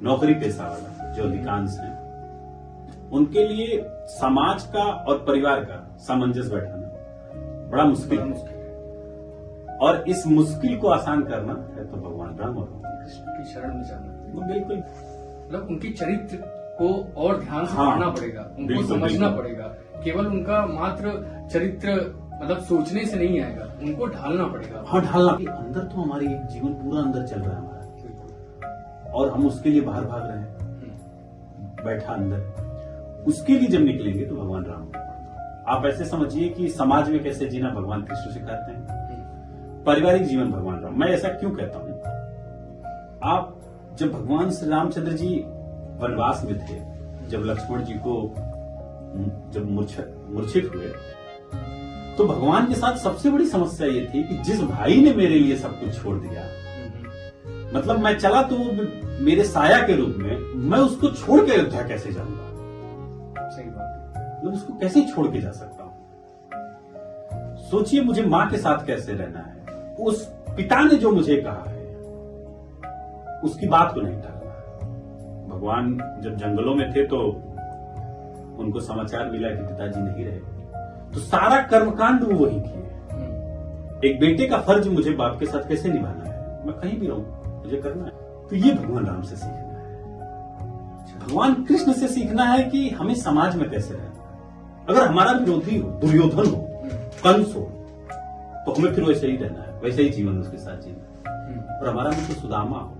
नौकरी पेशा वाला जो अधिकांश है, उनके लिए समाज का और परिवार का सामंजस्य बैठाना बड़ा मुश्किल है। और इस मुश्किल को आसान करना है तो भगवान राम और भगवान कृष्ण की शरण में जाना। बिल्कुल, मतलब उनकी चरित्र को और ध्यान से पढ़ना पड़ेगा, उनको समझना पड़ेगा। केवल उनका मात्र चरित्र मतलब सोचने से नहीं आएगा, उनको ढालना पड़ेगा। हाँ, ढालना। अंदर तो हमारी एक जीवन पूरा अंदर चल रहा है हमारा, और हम उसके लिए बाहर भाग रहे हैं बैठा अंदर। उसके लिए जब निकलेंगे तो भगवान राम। आप ऐसे समझिए कि समाज में कैसे जीना भगवान कृष्ण सिखाते हैं, पारिवारिक जीवन भगवान राम। मैं ऐसा क्यों कहता हूं, आप जब भगवान श्री रामचंद्र जी वनवास में थे, जब लक्ष्मण जी को जब मूर्छित हुए, तो भगवान के साथ सबसे बड़ी समस्या ये थी कि जिस भाई ने मेरे लिए सब कुछ छोड़ दिया, मतलब मैं चला तो मेरे साया के रूप में, मैं उसको छोड़ के अयोध्या कैसे जाऊंगा। सही बात है। मैं उसको कैसे छोड़ के जा सकता हूं। सोचिए मुझे मां के साथ कैसे रहना है, उस पिता ने जो मुझे कहा है उसकी बात को नहीं टालना। भगवान जब जंगलों में थे तो उनको समाचार मिला कि पिताजी नहीं रहे, तो सारा कर्मकांड वो वही किए। एक बेटे का फर्ज मुझे बाप के साथ कैसे निभाना है, मैं कहीं भी रहूं मुझे करना है। तो ये भगवान राम से सीखना है, भगवान कृष्ण से सीखना है कि हमें समाज में कैसे रहना है। अगर हमारा विरोधी हो, दुर्योधन हो, कंस हो, तो हमें फिर वैसे ही रहना है, वैसे ही जीवन उसके साथ जीना। और हमारा मित्र सुदामा हो,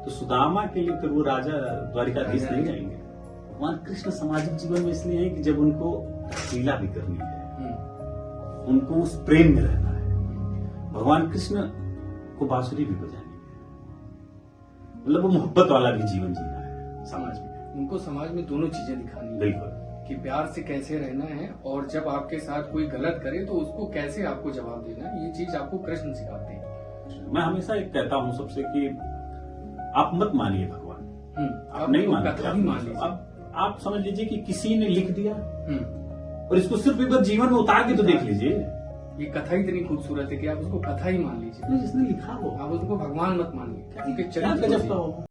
तो सुदामा के लिए फिर वो राजा द्वारिकाधीश नहीं जाएंगे। भगवान कृष्ण सामाजिक जीवन में इसलिए है कि जब उनको लीला भी करनी है, उनको उस प्रेम में रहना है। भगवान कृष्ण को बांसुरी भी बजानी है, मतलब वो मोहब्बत वाला भी जीवन जीना है समाज में। उनको समाज में दोनों चीजें दिखानी है। बिल्कुल, कि प्यार से कैसे रहना है, और जब आपके साथ कोई गलत करे तो उसको कैसे आपको जवाब देना है, ये चीज आपको कृष्ण सिखाते हैं। मैं हमेशा एक कहता हूं सबसे कि आप मत मानिए भगवान, आप नहीं मानते, आप समझ लीजिए कि किसी ने लिख दिया और इसको सिर्फ एक बार जीवन में उतार के तो देख लीजिए। ये कथा ही इतनी खूबसूरत है कि आप उसको कथा ही मान लीजिए, जिसने लिखा हो, आप उसको भगवान मत मानिए, उनके चरित्र चरित्र